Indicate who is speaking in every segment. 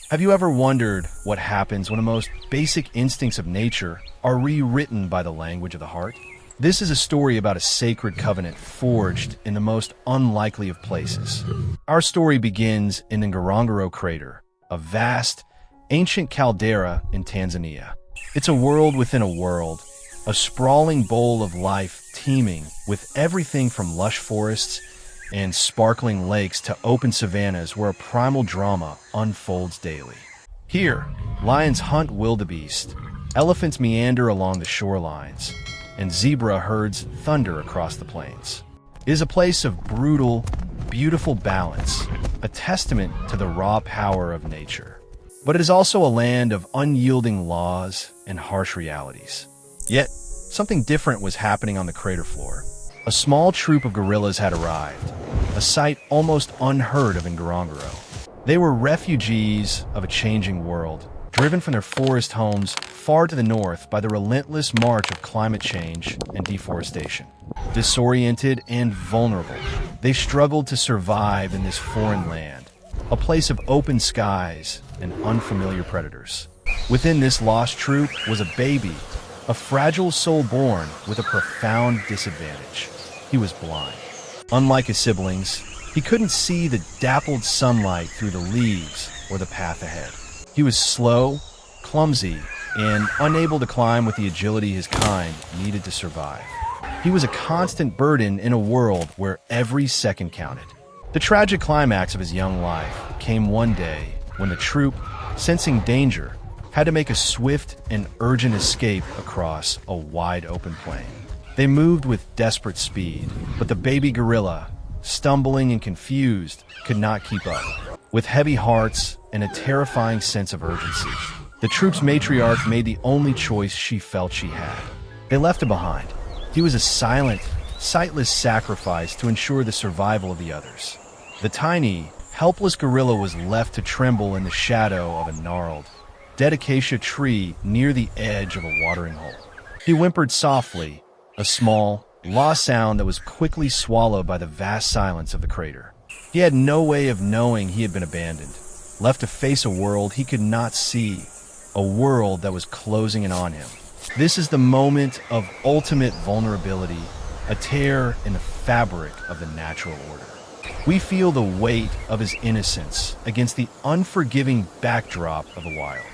Speaker 1: Have you ever wondered what happens when the most basic instincts of nature are rewritten by the language of the heart? This is a story about a sacred covenant forged in the most unlikely of places. Our story begins in the Ngorongoro crater, a vast, ancient caldera in Tanzania. It's a world within a world, a sprawling bowl of life teeming with everything from lush forests and sparkling lakes to open savannas where a primal drama unfolds daily. Here, lions hunt wildebeest, elephants meander along the shorelines, and zebra herds thunder across the plains. It is a place of brutal, beautiful balance, a testament to the raw power of nature. But it is also a land of unyielding laws and harsh realities. Yet, something different was happening on the crater floor. A small troop of gorillas had arrived, a sight almost unheard of in Ngorongoro. They were refugees of a changing world, driven from their forest homes far to the north by the relentless march of climate change and deforestation. Disoriented and vulnerable, they struggled to survive in this foreign land, a place of open skies and unfamiliar predators. Within this lost troop was a baby, a fragile soul born with a profound disadvantage. He was blind. Unlike his siblings, he couldn't see the dappled sunlight through the leaves or the path ahead. He was slow, clumsy, and unable to climb with the agility his kind needed to survive. He was a constant burden in a world where every second counted. The tragic climax of his young life came one day when the troop, sensing danger, had to make a swift and urgent escape across a wide open plain. They moved with desperate speed, but the baby gorilla, stumbling and confused, could not keep up. With heavy hearts and a terrifying sense of urgency, the troop's matriarch made the only choice she felt she had. They left him behind. He was a silent, sightless sacrifice to ensure the survival of the others. The tiny, helpless gorilla was left to tremble in the shadow of a gnarled, dead acacia tree near the edge of a watering hole. He whimpered softly, a small, lost sound that was quickly swallowed by the vast silence of the crater. He had no way of knowing he had been abandoned, left to face a world he could not see, a world that was closing in on him. This is the moment of ultimate vulnerability, a tear in the fabric of the natural order. We feel the weight of his innocence against the unforgiving backdrop of the wild.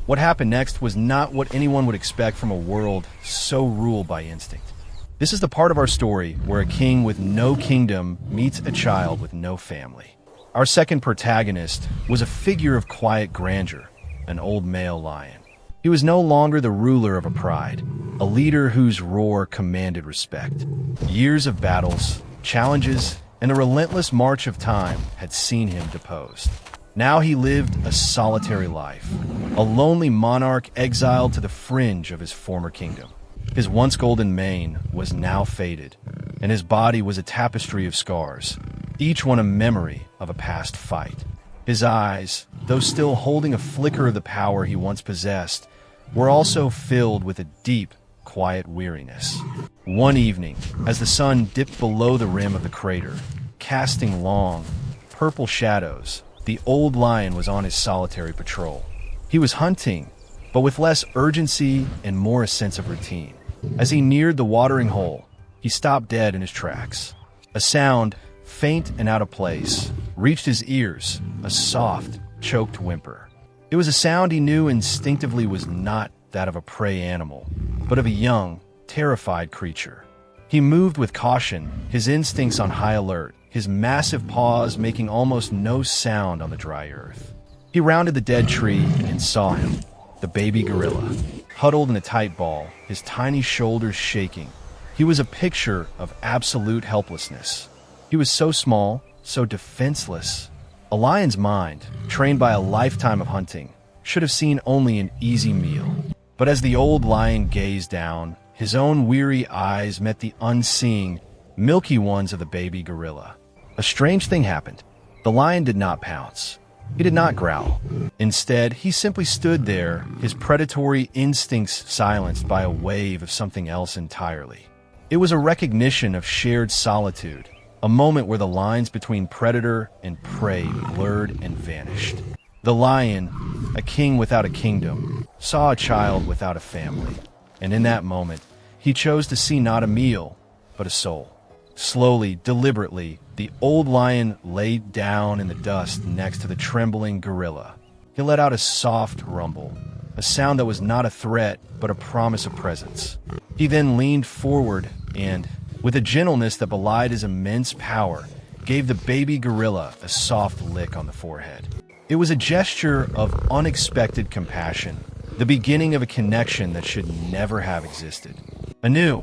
Speaker 1: What happened next was not what anyone would expect from a world so ruled by instinct. This is the part of our story where a king with no kingdom meets a child with no family. Our second protagonist was a figure of quiet grandeur, an old male lion. He was no longer the ruler of a pride, a leader whose roar commanded respect. Years of battles, challenges, and the relentless march of time had seen him deposed. Now he lived a solitary life, a lonely monarch exiled to the fringe of his former kingdom. His once golden mane was now faded, and his body was a tapestry of scars, each one a memory of a past fight. His eyes, though still holding a flicker of the power he once possessed, were also filled with a deep, quiet weariness. One evening, as the sun dipped below the rim of the crater, casting long, purple shadows, the old lion was on his solitary patrol. He was hunting, but with less urgency and more a sense of routine. As he neared the watering hole, he stopped dead in his tracks. A sound, faint and out of place, reached his ears, a soft, choked whimper. It was a sound he knew instinctively was not that of a prey animal, but of a young, terrified creature. He moved with caution, his instincts on high alert, his massive paws making almost no sound on the dry earth. He rounded the dead tree and saw him, the baby gorilla, huddled in a tight ball, his tiny shoulders shaking. He was a picture of absolute helplessness. He was so small, so defenseless. A lion's mind, trained by a lifetime of hunting, should have seen only an easy meal. But as the old lion gazed down, his own weary eyes met the unseeing, milky ones of the baby gorilla. A strange thing happened. The lion did not pounce. He did not growl. Instead, he simply stood there, his predatory instincts silenced by a wave of something else entirely. It was a recognition of shared solitude, a moment where the lines between predator and prey blurred and vanished. The lion, a king without a kingdom, saw a child without a family. And in that moment, he chose to see not a meal, but a soul. Slowly, deliberately, the old lion laid down in the dust next to the trembling gorilla. He let out a soft rumble, a sound that was not a threat, but a promise of presence. He then leaned forward and, with a gentleness that belied his immense power, gave the baby gorilla a soft lick on the forehead. It was a gesture of unexpected compassion, the beginning of a connection that should never have existed. A new,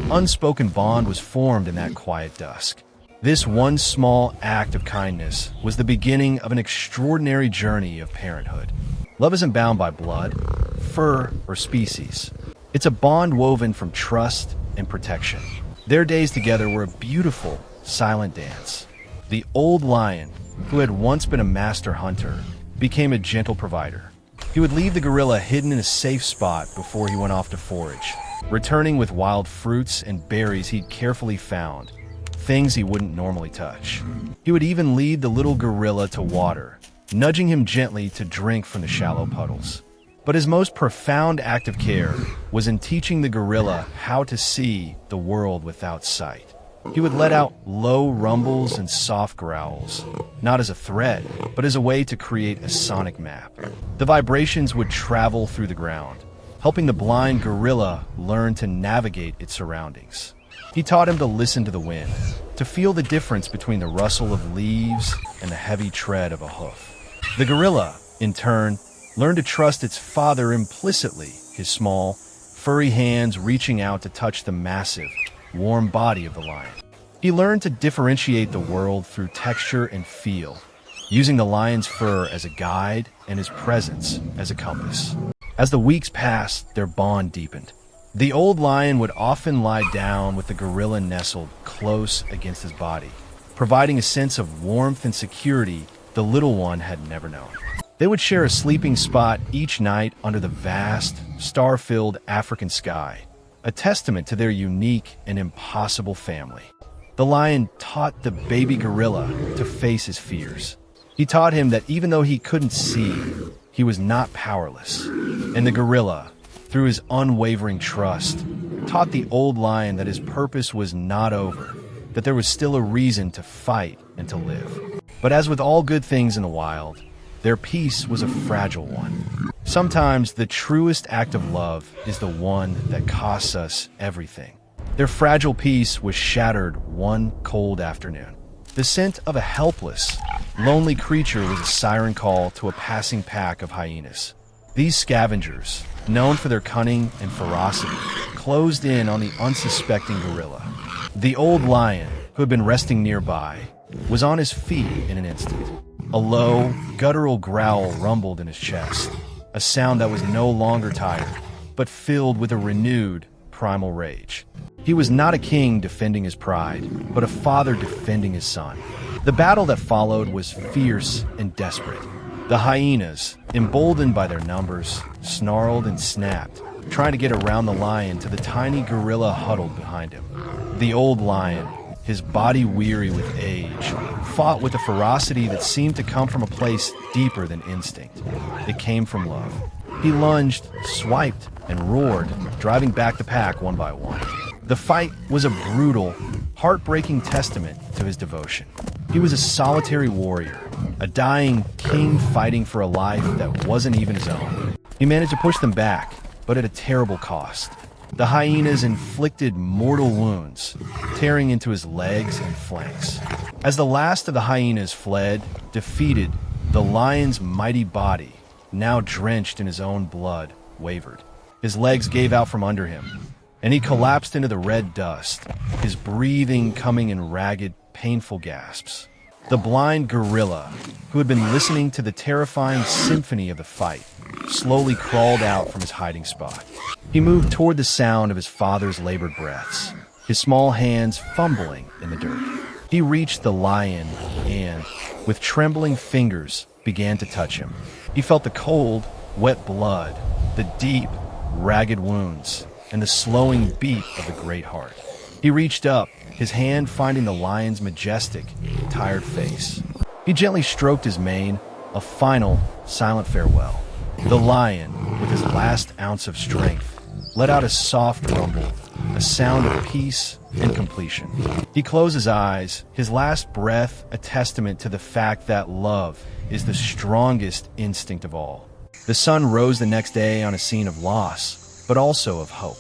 Speaker 1: unspoken bond was formed in that quiet dusk. This one small act of kindness was the beginning of an extraordinary journey of parenthood. Love isn't bound by blood, fur, or species. It's a bond woven from trust and protection. Their days together were a beautiful, silent dance. The old lion, who had once been a master hunter, became a gentle provider. He would leave the gorilla hidden in a safe spot before he went off to forage, returning with wild fruits and berries he'd carefully found, things he wouldn't normally touch. He would even lead the little gorilla to water, nudging him gently to drink from the shallow puddles. But his most profound act of care was in teaching the gorilla how to see the world without sight. He would let out low rumbles and soft growls, not as a threat, but as a way to create a sonic map. The vibrations would travel through the ground, helping the blind gorilla learn to navigate its surroundings. He taught him to listen to the wind, to feel the difference between the rustle of leaves and the heavy tread of a hoof. The gorilla, in turn, learned to trust its father implicitly, his small, furry hands reaching out to touch the massive, warm body of the lion. He learned to differentiate the world through texture and feel, using the lion's fur as a guide and his presence as a compass. As the weeks passed, their bond deepened. The old lion would often lie down with the gorilla nestled close against his body, providing a sense of warmth and security the little one had never known. They would share a sleeping spot each night under the vast, star-filled African sky, a testament to their unique and impossible family. The lion taught the baby gorilla to face his fears. He taught him that even though he couldn't see, he was not powerless. And the gorilla, through his unwavering trust, taught the old lion that his purpose was not over, that there was still a reason to fight and to live. But as with all good things in the wild, their peace was a fragile one. Sometimes the truest act of love is the one that costs us everything. Their fragile peace was shattered one cold afternoon. The scent of a helpless, lonely creature was a siren call to a passing pack of hyenas. These scavengers, known for their cunning and ferocity, closed in on the unsuspecting gorilla. The old lion, who had been resting nearby, was on his feet in an instant. A low, guttural growl rumbled in his chest, a sound that was no longer tired, but filled with a renewed, primal rage. He was not a king defending his pride, but a father defending his son. The battle that followed was fierce and desperate. The hyenas, emboldened by their numbers, snarled and snapped, trying to get around the lion to the tiny gorilla huddled behind him. The old lion, his body weary with age, fought with a ferocity that seemed to come from a place deeper than instinct. It came from love. He lunged, swiped, and roared, driving back the pack one by one. The fight was a brutal, heartbreaking testament to his devotion. He was a solitary warrior, a dying king fighting for a life that wasn't even his own. He managed to push them back, but at a terrible cost. The hyenas inflicted mortal wounds, tearing into his legs and flanks. As the last of the hyenas fled, defeated, the lion's mighty body, now drenched in his own blood, wavered. His legs gave out from under him, and he collapsed into the red dust, his breathing coming in ragged, painful gasps. The blind gorilla, who had been listening to the terrifying symphony of the fight, slowly crawled out from his hiding spot. He moved toward the sound of his father's labored breaths, his small hands fumbling in the dirt. He reached the lion and, with trembling fingers, began to touch him. He felt the cold, wet blood, the deep, ragged wounds, and the slowing beat of the great heart. He reached up, his hand finding the lion's majestic, tired face. He gently stroked his mane, a final, silent farewell. The lion, with his last ounce of strength, let out a soft rumble, a sound of peace and completion. He closed his eyes, his last breath a testament to the fact that love is the strongest instinct of all. The sun rose the next day on a scene of loss, but also of hope.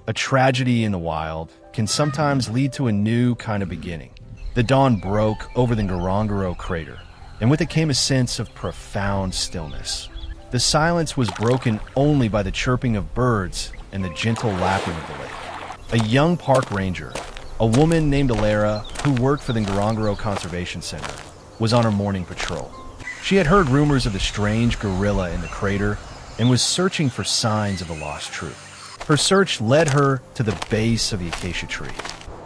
Speaker 1: A tragedy in the wild can sometimes lead to a new kind of beginning. The dawn broke over the Ngorongoro crater, and with it came a sense of profound stillness. The silence was broken only by the chirping of birds and the gentle lapping of the lake. A young park ranger, a woman named Alara, who worked for the Ngorongoro Conservation Center, was on her morning patrol. She had heard rumors of the strange gorilla in the crater and was searching for signs of a lost troop. Her search led her to the base of the acacia tree.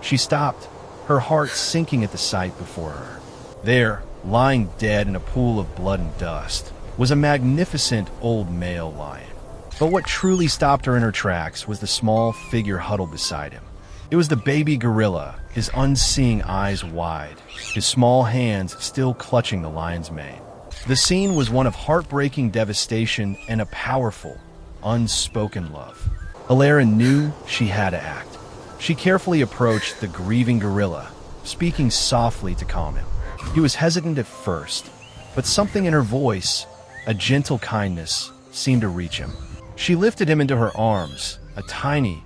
Speaker 1: She stopped, her heart sinking at the sight before her. There, lying dead in a pool of blood and dust, was a magnificent old male lion. But what truly stopped her in her tracks was the small figure huddled beside him. It was the baby gorilla, his unseeing eyes wide, his small hands still clutching the lion's mane. The scene was one of heartbreaking devastation and a powerful, unspoken love. Alara knew she had to act. She carefully approached the grieving gorilla, speaking softly to calm him. He was hesitant at first, but something in her voice, a gentle kindness, seemed to reach him. She lifted him into her arms, a tiny,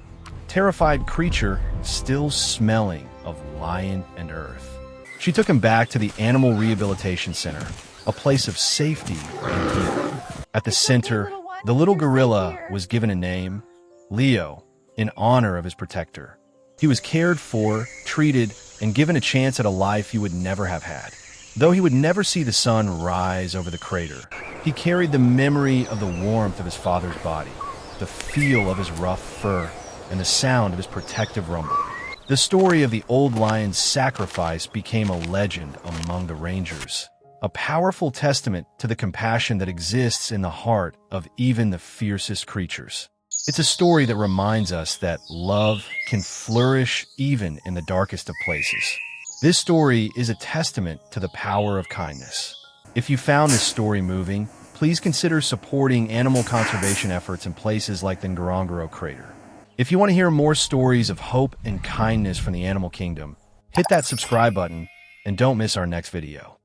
Speaker 1: terrified creature still smelling of lion and earth. She took him back to the Animal Rehabilitation Center, a place of safety and healing. At the center, the little gorilla was given a name, Leo, in honor of his protector. He was cared for, treated, and given a chance at a life he would never have had. Though he would never see the sun rise over the crater, he carried the memory of the warmth of his father's body, the feel of his rough fur, and the sound of his protective rumble. The story of the old lion's sacrifice became a legend among the rangers, a powerful testament to the compassion that exists in the heart of even the fiercest creatures. It's a story that reminds us that love can flourish even in the darkest of places. This story is a testament to the power of kindness. If you found this story moving, please consider supporting animal conservation efforts in places like the Ngorongoro crater. If you want to hear more stories of hope and kindness from the animal kingdom, hit that subscribe button and don't miss our next video.